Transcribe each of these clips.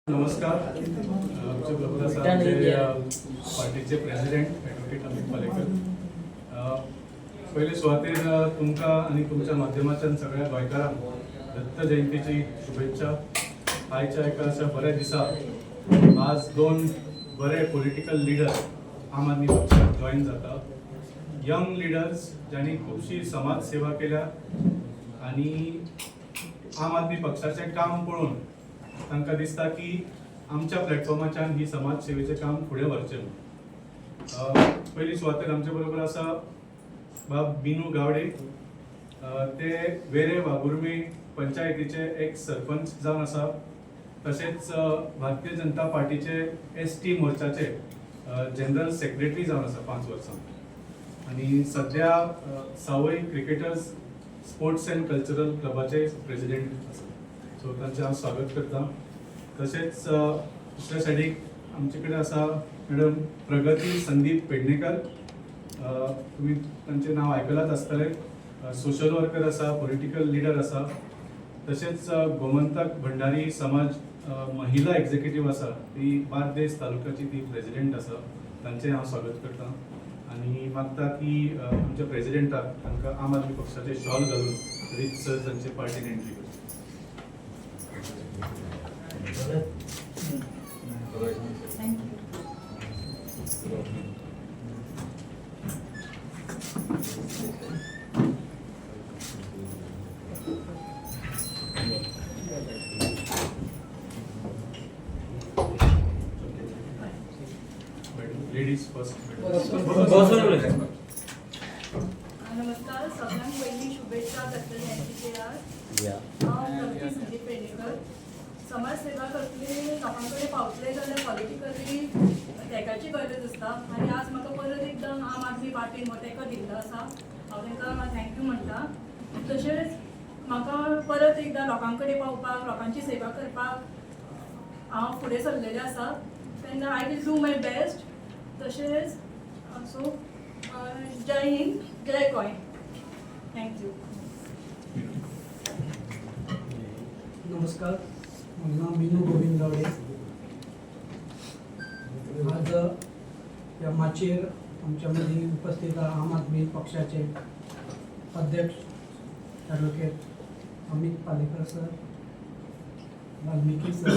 नमस्कार. आमचे बरोबर आमचे पार्टीचे प्रेसिडेंट ॲडव्होकेट अमित पालेकर. पहिले सुवातेर तुमकां आनी तुमच्या माध्यमाच्यान सगळ्या गोंयकारांक दत्त जयंतीची शुभेच्छा. आयच्या एका अशा बऱ्या दिसा आज दोन बरे पॉलिटिकल लिडर आम आदमी पक्षात जॉईन जाता. यंग लिडर्स ज्यांनी खूपशी समाज सेवा केल्या आणि आम आदमी पक्षाचे काम पळोवन तांकां दिसता की आमच्या प्लॅटफॉर्माच्यान ही समाज सेवेचें काम फुडें व्हरचें. पयली सुवातेर आमचे बरोबर आसा बाब बिनू गावडे. ते वेरे वागुर्मे पंचायतीचे एक सरपंच जावन आसा. तशेंच भारतीय जनता पार्टीचे ST मोर्चाचे जनरल सेक्रेटरी जावन आसा 5 वर्सां. आनी सद्या सावय क्रिकेटर्स स्पोर्ट्स एंड कल्चरल क्लबाचे प्रेसिडेंट आसा. सो तांचें हांव स्वागत करता. तशेंच दुसऱ्या सायडीक आमचे कडेन आसा मॅडम प्रगती संदीप पेडणेकर. तुमी तांचें नांव आयकलांच आसतलें. सोशल वर्कर आसा, पॉलिटिकल लिडर आसा. तशेंच गोमंतक भंडारी समाज महिला एक्झिक्युटीव आसा, ती बार्देस तालुक्याची ती प्रेसिडेंट आसा. तांचें हांव स्वागत करता आनी मागता की आमच्या प्रेसिडेंटाक तांकां आम आदमी पक्षाचे शॉल घालून रितसर तांचे पार्टीन एंट्री करची. Ladies first. नमस्कार. सगळ्यांक पहिली शुभेच्छा दत्त जयंतीचे आज. हांव प्रगती संदीप पेडणेकर. समाज सेवा करतली लोकां कडेन पावतले जाल्यार पॉलिटिकली तेकाची गरज आसता आनी आज म्हाका परत एकदां आम आदमी पार्टीन हो तेंको दिल्लो आसा. हांव तांकां थँक्यू म्हणटा. तशेंच म्हाका परत एकदां लोकां कडेन पावपाक, लोकांची सेवा करपाक हांव फुडें सरलेलें आसा. तेन्ना I will do my best. तशेंच सो जय हिंद, जय गोंय. थँक्यू. नमस्कार. माझं नाव बिनू गोविंद गावडे. आज या माचेर आमच्या मध्ये उपस्थित आम आदमी पक्षाचे अध्यक्ष advocate Amit Palekar sir, Valmiki sir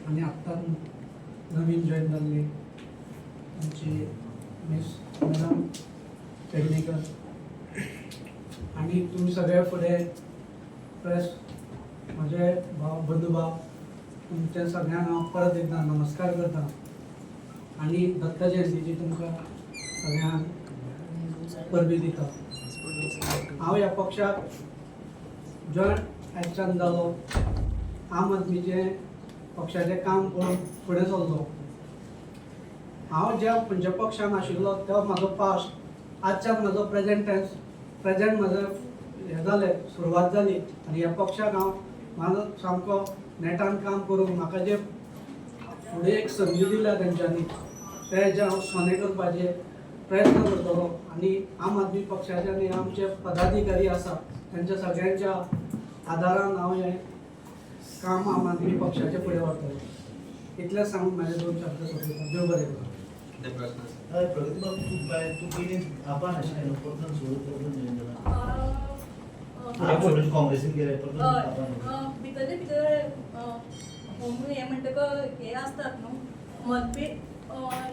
आणि आत्ता नवीन जॉईन झालेले आमचे मिस मॅडम पेडणेकर आणि तुम्ही सगळ्या पुढे प्रेस माझे भाव बंधुभाव तुमच्या सगळ्यांना परत एकदा नमस्कार करता आणि दत्त जयंतीची तुमकां सगळ्यांक परबी दिता. हांव ह्या पक्षाक जॉयन एक्शन जालो. आम आदमीचे पक्षाचें काम करून फुडें चल्लो. हांव ज्या खंयच्या पक्षान आशिल्लो तो म्हाजो पास्ट. आजच्यान म्हाजो प्रेजेंट म्हाजो हें जालें, सुरवात जाली आनी ह्या पक्षाक हांव म्हाजो सामको नेटान काम करून म्हाका जे फुडें एक संदी दिल्या तेंच्यांनी तें हांव सोने करपाचे प्रयत्न करतलो आनी आम आदमी पक्षाचे आनी आमचे पदाधिकारी आसा तेंच्या सगळ्यांच्या आदारान हांव हें काम आम आदमी पक्षाचे फुडें व्हरतलो. इतलें सांगून म्हाजे 2 शब्द सोंपयता. देव बरें करूं. प्रगती बाब तू पयलीं आपण आशिल्लो परतून सोडून काँग्रेसीन गेले भितरले भितर हें म्हणटकच हे आसतात न्हू मतभेद,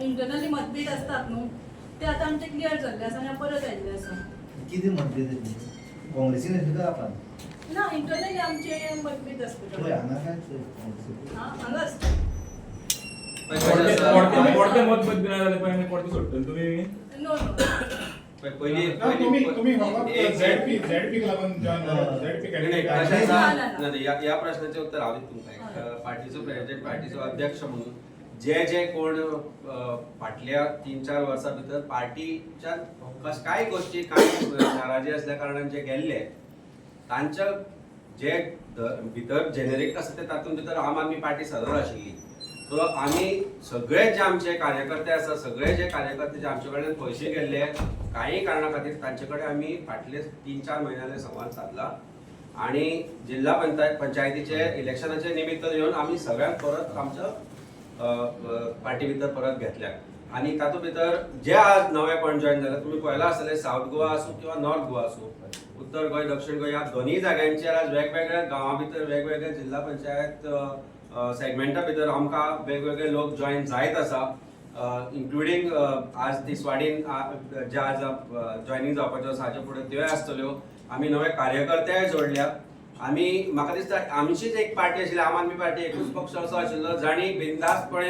इंटरनली मतभेद आसतात न्हू, ते आतां आमचे क्लियर जाल्ले आसा आनी हांव परत आयिल्ले आसा. कितें मतभेद काँग्रेसीन येतले आपण ना, इंटरनली आमचे मतभेद आसतात. हांगा काय हांगा आसता. नो या प्रश्नाचे उत्तर हांव तुमकां पार्टीचो प्रेसिडेंट, पार्टीचो अध्यक्ष म्हणून जे कोण फाटल्या 3-4 वर्सां भितर पार्टीच्या कांय गोष्टी कांय नाराजी आसल्या कारणान जे गेल्ले तांच्या जे भितर जेनेरिक आसा ते तातूंत भितर आम आदमी पार्टी सदर आशिल्ली. सो आमी सगळे जे आमचे कार्यकर्ते आसा, सगळे जे कार्यकर्ते जे आमचे कडल्यान पयशे गेल्ले काही कारणा खातीर तांचे कडेन आमी फाटले 3-4 म्हयन्याले संवाद साधला आणि जिल्हा पंचायतीचे इलेक्शनाचे निमित्त येवन आमी सगळ्यांक परत आमच्या पार्टी भितर परत घेतल्या आणि तातूंत भितर जे आज नवे कोण जॉईन जाले तुमी पळयला आसतले साऊथ गोवा आसूं किंवा नॉर्थ गोवा आसूं उत्तर गोंय दक्षिण गोंय ह्या दोन्ही जाग्यांचेर आज वेगवेगळ्या गांवां भितर वेगवेगळ्या जिल्हा पंचायत सेगमेंटा भितर आमकां वेगवेगळे लोक जॉईन जायत आसा इन्क्लुडींग आज तिसवाडीन जे आज जॉईनिंग जावपाच्यो आसा हाचे फुडें त्योय आसतल्यो आमी नवे कार्यकर्तेय जोडल्या आमी म्हाका दिसता आमचीच एक पार्टी आशिल्ली आम आदमी पार्टी एकूच पक्ष असो आशिल्लो जाणी बिनधास्तपणे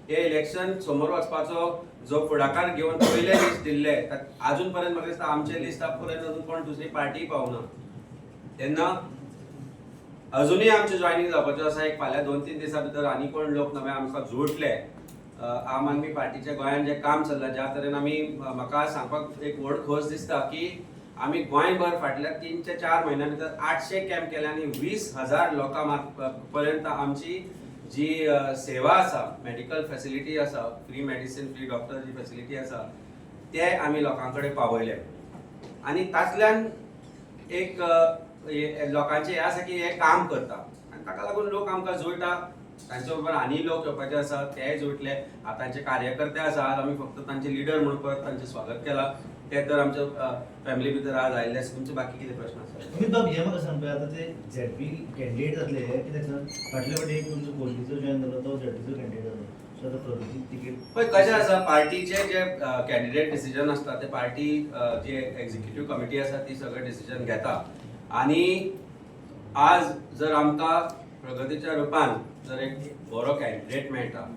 हे इलेक्शन समोर वचपाचो जो फुडाकार घेवन पयले लिस्ट दिल्ले अजून पर्यंत म्हाका दिसता आमचे लिस्टा पर्यंत अजून कोण दुसरी पार्टी पावना तेन्ना अजूनही आमचे जॉईनिंग जावपाचें आसा एक फाल्यां 2-3 दिसां भितर आनी कोण लोक नवे आमकां जोडले आम आदमी पार्टीचे गोंयांत जें काम चल्लां ज्या तरेन आमी म्हाका सांगपाक एक व्हड खोस दिसता की आमी गोंयभर फाटल्या 3 ते 4 म्हयन्यां भितर 800 कॅम्प केले आनी 20,000 लोकां पर्यंत आमची जी सेवा आसा मेडिकल फॅसिलिटी आसा फ्री मेडिसिन फ्री डॉक्टर जी फॅसिलिटी आसा ते आमी लोकां कडेन पावयले आनी तातूंतल्यान एक लोकांचे हे आसा की हे काम करता आनी ताका लागून लोक आमकां जोडटा तांचे बरोबर आनी लोक येवपाचे आसा तेय जोडले आतांचे कार्यकर्ते आसा आज आमी फक्त तांचे लिडर म्हणून परत तांचे स्वागत केला ते तर आमच्या फॅमिली भितर आज आयिल्ले आसा तुमचे बाकी कितें प्रश्न आसा तुम्ही बाब हे म्हाका सांग पळय आतां ते झेडपी कॅन्डिडेट जातले कित्याक सांग फाटल्या फावटी एक तुमचो कोलगेचो जॉईन जालो तो झेडपीचो कॅन्डिडेट जालो सो आतां प्रगती तिकेट पळय कशें आसा पार्टीचे जे कॅन्डिडेट डिसिजन आसता ते पार्टी जी एक्झिक्युटीव कमिटी आसा ती सगळें डिसिजन घेता आनी आज जर आमकां प्रगतीच्या रुपान जर एक बरो कॅन्डिडेट मेळटा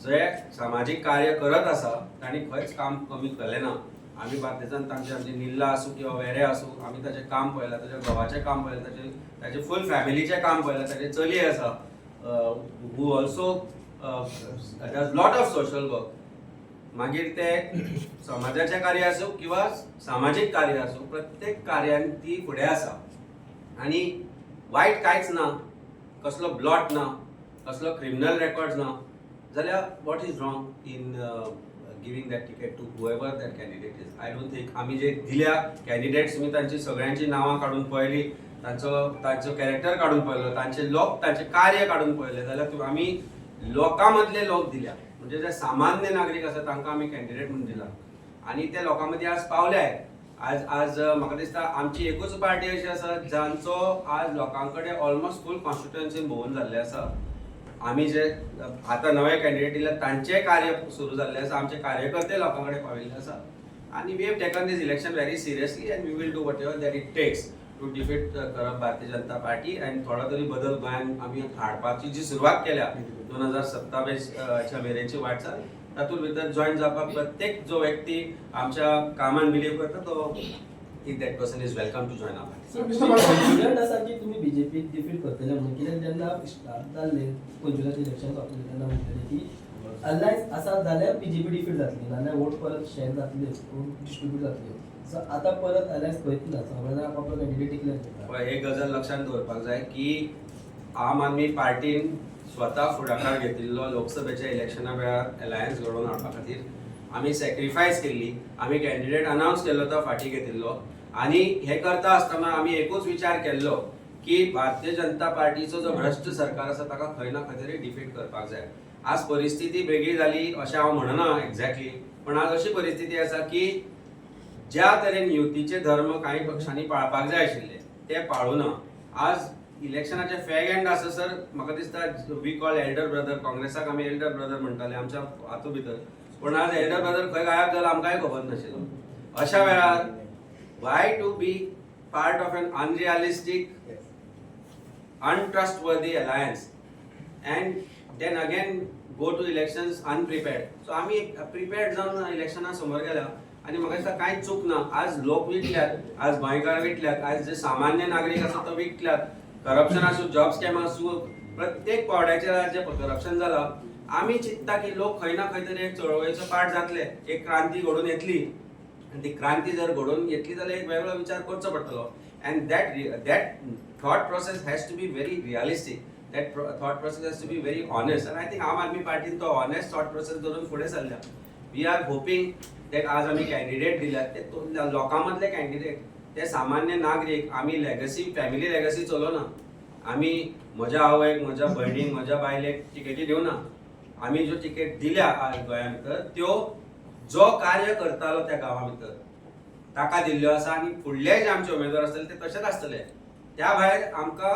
जे सामाजीक कार्य करत आसा तांणी खंयच काम कमी केलें ना आमी भारतीय जनता आमचे निल्ला आसूं किंवा वेरे आसूं आमी ताचें काम पळयलां ताच्या घोवाचें काम पळयलां ताचे फूल फॅमिलीचें काम पळयलां ताची चली आसा who also does lot of social work मागीर ते समाजाचें कार्य आसूं किंवा सामाजीक कार्य आसूं प्रत्येक कार्यान ती फुडें आसा आनी वायट कांयच ना कसलो ब्लॉट ना कसलो क्रिमिनल रेकॉर्ड्स ना जाल्यार what is wrong in giving that ticket to whoever that candidate is I don't think आमी जे दिल्या कॅन्डिडेट्स तुमी तांची सगळ्यांची नांवां काडून पळयली तांचो कॅरेक्टर काडून पळयलो तांचे लोक तांचे कार्य काडून पळयले जाल्यार आमी लोकां मदले लोक दिल्या म्हणजे जे सामान्य नागरीक आसा तांकां आमी कॅन्डिडेट म्हणून दिला आनी ते लोकां मदीं आज पावल्याय आज म्हाका दिसता आमची एकूच पार्टी अशी आसा जांचो आज लोकां कडेन ऑलमोस्ट फूल कॉन्स्टिट्युएन्सीन भोंवून जाल्ले आसा आमी जे आतां नवे कॅन्डिडेट दिले तांचें कार्य सुरू जाल्लें आसा आमचे कार्यकर्ते लोकां कडेन पाविल्ले आसा आनी we have taken these election very seriously and we will do whatever that it takes to defeat करप भारतीय जनता पार्टी आनी थोडो तरी बदल गोंयांत आमी हाडपाची जी सुरवात केल्या 2027 च्या मेरेनची वाटचाल तातूंत भितर जॉईन जावपाक प्रत्येक जो व्यक्ती आमच्या कामान बिलीव करता तो if that person is welcome to join our party. Confident आसा की तुम्ही बीजेपीक डिफीट करतले म्हणून कित्याक जेन्ना स्टार्ट जाल्ले पंचवीस इलेक्शन जातले तेन्ना म्हणटले की अलायन्स आसा जाल्यार बीजेपी डिफीट जातली नाल्यार वोट परत शेअर जातले डिस्ट्रीब्यूट जातले सो आतां परत अलायन्स खंयच ना सगळ्यांना आपलो कॅन्डिडेट डिक्लेअर करता एक गजाल लक्षात दवरपाक जाय की आम आदमी पार्टीन स्वता फुडाकार घेतिल्लो लोकसभेच्या इलेक्शना वेळार अलायन्स घडोवन हाडपा खातीर आमी सॅक्रिफायस केल्ली आमी कॅन्डिडेट अनावन्स केल्लो तो फाटीं घेतिल्लो आनी हे करता आसतना आमी एकूच विचार केल्लो की भारतीय जनता पार्टीचो जो भ्रश्ट सरकार आसा ताका खंय ना खंय तरी डिफीट करपाक जाय आज परिस्थिती वेगळी जाली अशें हांव म्हणना एक्झॅक्टली पण आज अशी परिस्थिती आसा की ज्या तरेन युतीचे धर्म काही पक्षांनी पाळपाक जाय आशिल्ले ते पाळूना आज इलेक्शनाचे फॅग एंड आससर म्हाका दिसता वी कॉल एल्डर ब्रदर काँग्रेसाक आमी एल्डर ब्रदर म्हणटाले आमच्या हातूंत भितर पण आज एल्डर ब्रदर खंय गायब जाला आमकांय खबर नाशिल्लो अशा वेळार why to be part of an unrealistic untrustworthy alliance and then again go to elections unprepared so आमी प्रिपेर्ड जावन इलेक्शना समोर गेल्या आनी म्हाका दिसता कांयच चूक ना आज लोक विटल्यात आज गोंयकार विटल्यात आज जे सामान्य नागरीक आसा तो विटल्यात करप्शन आसूं जॉब स्कॅम आसूं प्रत्येक पावड्याचेर आज जे करप्शन जाला आमी चिंतता की लोक खंय ना खंय तरी एक चळवळीचो पार्ट जातले एक क्रांती घडून येतली आणि ती क्रांती जर घडोवन येतली जाल्यार एक वेगळो विचार करचो पडटलो and that thought process has to be very realistic that thought process has to be very honest आनी आय थिंक आम आदमी पार्टीन तो ऑनेस्ट थॉट प्रोसेस धरून फुडें सरल्या वी आर होपिंग दॅट आज आमी कॅन्डिडेट दिल्यात ते लोकां मदले कॅन्डिडेट ते सामान्य नागरीक आम्ही लेगसी फॅमिली लेगसी चलोवना. आम्ही म्हज्या आवयक, म्हज्या भयणीक, म्हज्या बायलेक तिकेटी दिवना. आम्ही ज्यो तिकेट दिल्या गोंया भितर त्यो जो कार्य करतालो त्या गांवा भितर ताका दिल्ल्यो आसा आनी फुडले जे आमचे उमेदवार आसतले ते तशेंच आसतले. त्या भायर आमकां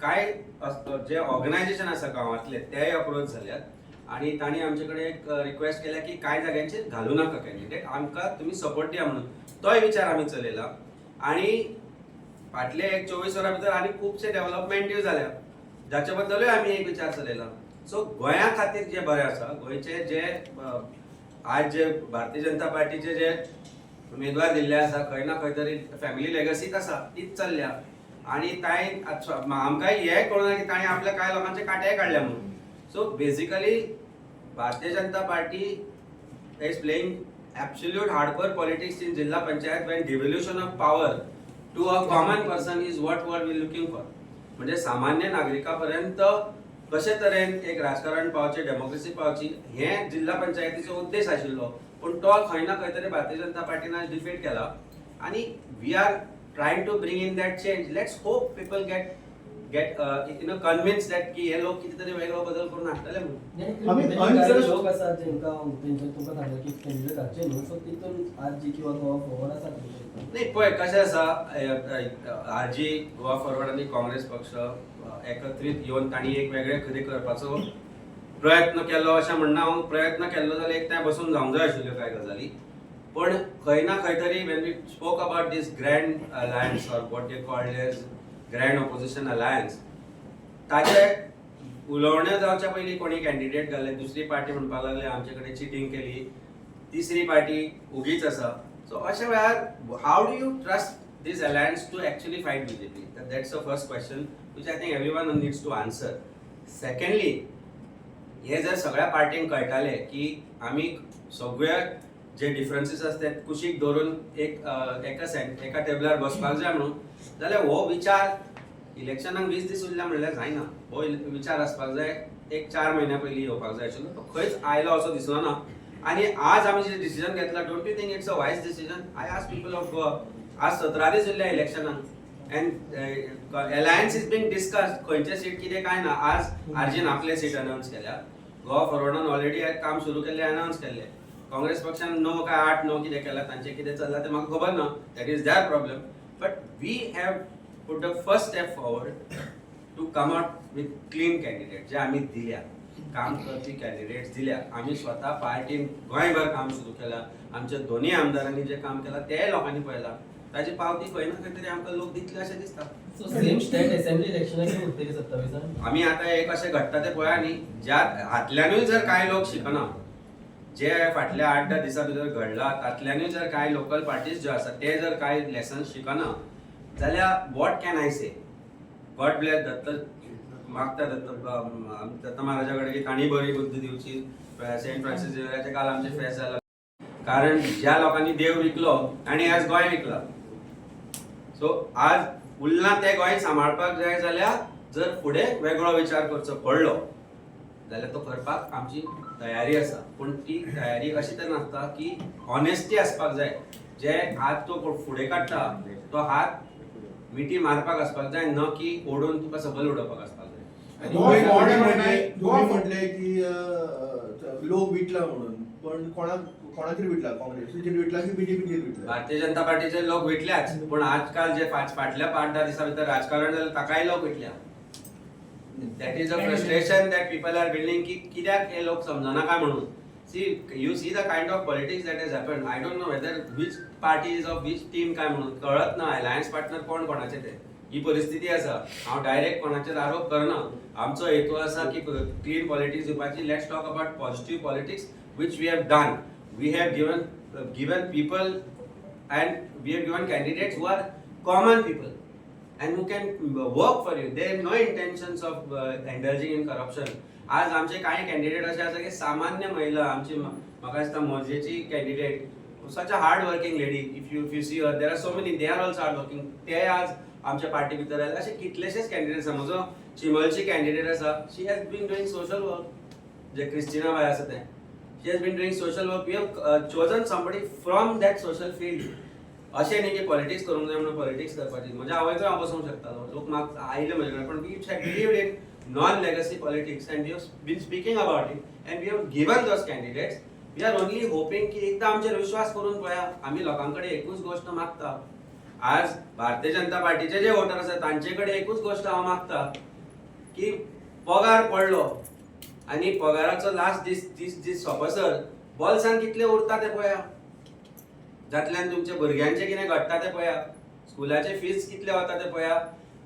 कांय जे ऑर्गनायझेशन आसा गांवांतले तेय अप्रोच जाल्यात आनी तांणी आमचे कडेन एक रिक्वेस्ट केल्या की कांय जाग्यांचेर घालूं नाका कॅन्डिडेट, आमकां तुमी सपोर्ट दिया म्हणून. तोय विचार आमी चलयला आनी फाटले एक 24 वरां भितर आनी खुबशे डेव्हलपमेंटूय जाल्या जाचे बद्दलूय आमी एक विचार चलयला. सो गोंया खातीर जे बरें आसा, गोंयचे जे आज जे भारतीय जनता पार्टीचे जे उमेदवार दिल्ले आसा खंय ना खंय तरी फॅमिली लेगसीच आसा तीच चल्ल्या आनी तांणी आमकां हें कळना की तांणी आपल्या कांय लोकांचे काटेय काडल्या म्हणून. So basically Bharatiya Janata Party is playing absolute hardcore politics in Jilla Panchayat when devolution of power to a common person is what we are looking for. म्हणजे सामान्य नागरिकापर्यंत कशे तरेन एक राजकारण पावचे, डेमोक्रेसी पावची हे जिल्हा पंचायतीचो उद्देश आशिल्लो. पण तो खंय ना खंय तरी भारतीय जनता पार्टीन डिफीट केला आनी we are trying to bring in that change. Let's hope people get convince that की हे लोक कितें तरी वेगळो बदल करून हाडटले म्हणून. लोक आसात जेंका तुमकां सांगला की कॅन्डिडेट हाडचे न्हू, सो तितून आरजी किंवा गोवा फॉरवर्ड आसा. नाही पळय कशें आसा, आरजी गोवा फॉरवर्ड आनी काँग्रेस पक्ष एकत्रीत येवन तांणी एक वेगळे कितें करपाचो प्रयत्न केलो अशें म्हणना. हांव प्रयत्न केल्लो जाल्यार एक टायम बसून जावंक जाय आशिल्ल्यो कांय गजाली. पण खंय ना खंय तरी when we spoke about these grand alliance or what they called as grand opposition alliance, ताचे उलोवण्यो जावच्या पयलीं कोणी कॅन्डिडेट घाले, दुसरी पार्टी म्हणपाक लागले आमचे कडेन चिटींग केली, तिसरी पार्टी उगीच आसा. सो अशा वेळार how do you trust these alliance to actually fight BJP? That's the first question which I think everyone needs to answer. Secondly, हे जर सगळ्या पार्टींक कळटाले की आमी सगळे जे डिफरन्सीस आसतात कुशीक धरून एका टेबलार बसपाक जाय म्हणून, जाल्यार हो विचार इलेक्शनाक 20 दीस उरल्या म्हणल्यार जायना. हो विचार आसपाक जाय एक 4 म्हयन्या पयलीं येवपाक जाय आशिल्लो. तो खंयच आयलो असो दिसलो ना. आनी आज आमी जे डिसिजन घेतला, don't you think it's a wise decision? I ask people of Goa, आज 17 दीस उरल्या इलेक्शनाक and alliance is being discussed. खंयचे सीट कितें काय ना. आज आरजीन आपले सीट अनाउन्स केल्या, गोवा फॉरवर्डान ऑलरेडी काम सुरू केल्लें, अनाउन्स केल्लें. काँग्रेस पक्षान 9 काय 8 9 कितें केला, तांचें कितें चल्लां तें म्हाका खबर ना. That is their problem. But we have put the first step forward to come out with clean candidate जे आम्ही दिल्या, काम करपी कॅन्डिडेट्स दिल्या. आम्ही स्वतः पार्टीन गोंयभर काम सुरू केला. आमच्या दोन्ही आमदारांनी जे काम केला ते लोकांनी पळयला. ताजी पावती खंय ना खंय तरी आमकां लोक दितले अशें दिसता. सो सेम स्टेट असेंब्ली इलेक्शनाक उरतली 27 आमी आतां एक अशें घडटा तें पळया न्ही. ज्या हातल्यानूय जर कांय लोक शिकना, जे फाटल्या 8-10 दिसां भितर घडला तातल्यानूय जर कांय लोकल पार्टीज ज्यो आसा ते जर कांय लेसन शिकना जाल्यार what can I say? God bless Datta मागता दत्त महाराजा कडेन की तांणी बरी बुद्धी दिवची. सेंट फ्रांसीस झेवियराचे काल आमचे फेस्त जाला. कारण ज्या लोकांनी देव विकलो आनी आज गोंय विकला. सो आज उरलां तें गोंय सांबाळपाक जाय जाल्यार जर फुडें वेगळो विचार करचो पडलो जाल्यार तो करपाक आमची तयारी आसा. पण ती तयारी अशी तर नासता की ऑनेस्टी आसपाक जाय. जे हात तो फुडें काडटा तो हात मिठी मारपाक आसपाक जाय, न की ओडून तुका सकयल उडोवपाक आसपाक जाय. तुम्ही म्हटले की लोक विटला म्हणून, पण कोणाचेर विटला? काँग्रेसीचेर विटला की बीजेपीचेर विटला? भारतीय जनता पार्टीचे लोक विटल्याच. पण आजकाल जे फाटल्या 8-10 दिसां भितर राजकारण जालें ताकाय लोक विटल्या. That is a frustration that people are building की कित्याक हे लोक समजना काय म्हणून. See, you see the kind of politics that has happened. I don't know whether which party is of which team काय म्हणून कळत ना. अलायन्स पार्टनर कोण कोणाचे ते ही परिस्थिती आसा. हांव डायरेक्ट कोणाचेर आरोप करना. आमचो हेतू आसा की क्लीन पॉलिटिक्स दिवपाची. Let's talk about positive politics which we have done. We have given people and we have given candidates who are common people and who can work for you. They have no intentions of indulging in corruption. आज आमचे काही candidate असे आसा की सामान्य महिला आमची म्हाका दिसता मोजेची candidate such a hard working lady. If you see her there are so many, they are also hard working. ते आज आमच्या पार्टी भितर आयले. असे कितलेशेच कॅन्डिडेट आसा. म्हजो चिमलची कॅन्डिडेट आसा. She has been doing social work. जे क्रिस्टिना बाय आसा ते she has been doing social work. We have chosen somebody from that social field अशें न्ही की पॉलिटिक्स करूंक जाय म्हणून पॉलिटिक्स करपाची म्हज्या आवयचो हांव बसूंक शकतालो लोक म्हाका आयले म्हजे कडेन पण we had believed in non legacy politics and we have been speaking about it and we have given those candidates we are only hoping की एकदा आमचेर विश्वास करून पळया आमी लोकां कडेन एकूच गोश्ट मागता आज भारतीय जनता पार्टीचे जे वोटर आसात तांचे कडेन एकूच गोश्ट हांव मागता की पगार पडलो आनी पगाराचो लास्ट दीस सोंपसर बॉल्सान कितले उरता ते पळया जातल्यान तुमच्या भुरग्यांचे कितें घडटा ते पळया स्कुलाचे फीज कितले वता ते पळया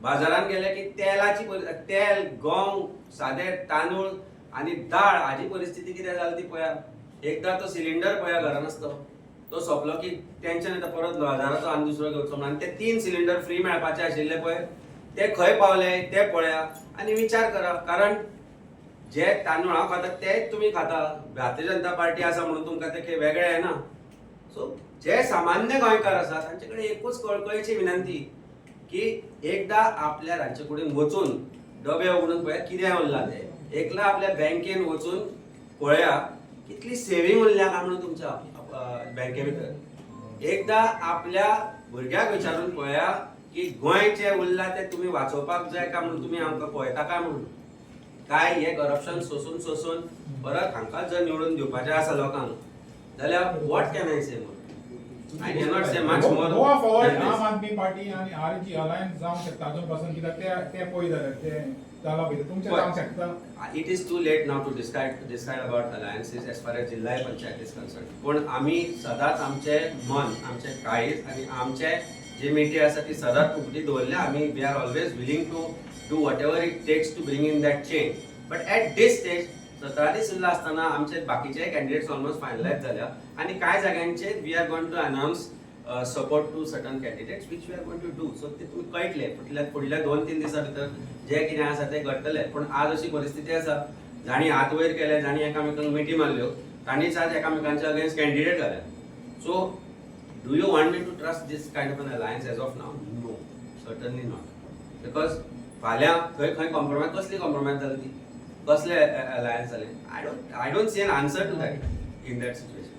बाजारात गेले की तेलाची तेल गंव सादे तांदूळ आनी दाळ हाची परिस्थिती कितें जाली ती पळया एकदा तो सिलिंडर पळया घरान आसता तो सोंपलो की टेन्शन येता परत 1000चो आनी दुसरो घेवचो म्हणून ते 3 सिलिंडर फ्री मेळपाचे आशिल्ले पळय ते खंय पावले ते पळया आनी विचार करा कारण जे तांदूळ हांव खाता तेच तुमी खाता भारतीय जनता पार्टी आसा म्हणून तुमकां ते वेगळे येना सो जे सामान्य गोंयकार आसा तांचे कडेन एकूच कळकळीची विनंती की एकदा आपल्या रांदचे कुडीन वचून डबे उगडून पळया कितें उरलां ते एकला आपल्या बँकेन वचून पळया कितली सेविंग उरल्या काय म्हणून तुमच्या बँके भितर एकदा आपल्या भुरग्याक विचारून पळया की गोंय जे उरला ते तुमी वाचोवपाक जाय काय म्हणून तुमी आमकां पळयता काय म्हणून काय हे करप्शन सोसून परत हांकां जर निवडून दिवपाचें आसा लोकांक जाल्यार what can I say I cannot say much more. Goa forward, than this. आम आदमी पार्टी आणि आरची अलायन्स जावंक शकता अजून पासून कित्याक ते पळय जाल्यार ते जाला भितर तुमचें जावंक शकता It is too late now to decide about alliances as far as जिल्हा पंचायत is concerned. पण आम्ही सदांच आमचे मन, आमचे काळीज आणि आमचे जे मिटी आसा ती सदांच उगडी दवरल्या आम्ही we are always willing to do whatever it takes to bring in that change but at this stage 17 दीस उरला असताना आमचे बाकीचे कॅन्डिडेट्स ऑलमोस्ट फायनलाइज झाल्या आणि काय जाग्यांचे we are going to announce support to certain candidates which we are going to do so ते तुम्ही कळटले फुडल्या 2-3 दिसां भितर जे कितें आसा ते घडटले पण आज अशी परिस्थिती आसा जाणी हात वयर केले जाणी एकामेकांक मिटी मारल्यो तांणीच आज एकामेकांच्या अगेन्स्ट कॅन्डिडेट घाल्या so do you want me to trust this kind of an alliance as of now no certainly not because फाल्यां खंय कॉम्प्रोमायज कसली कॉम्प्रोमायज जाली ती कसले अलायन्स जाले I don't see an answer to that in that situation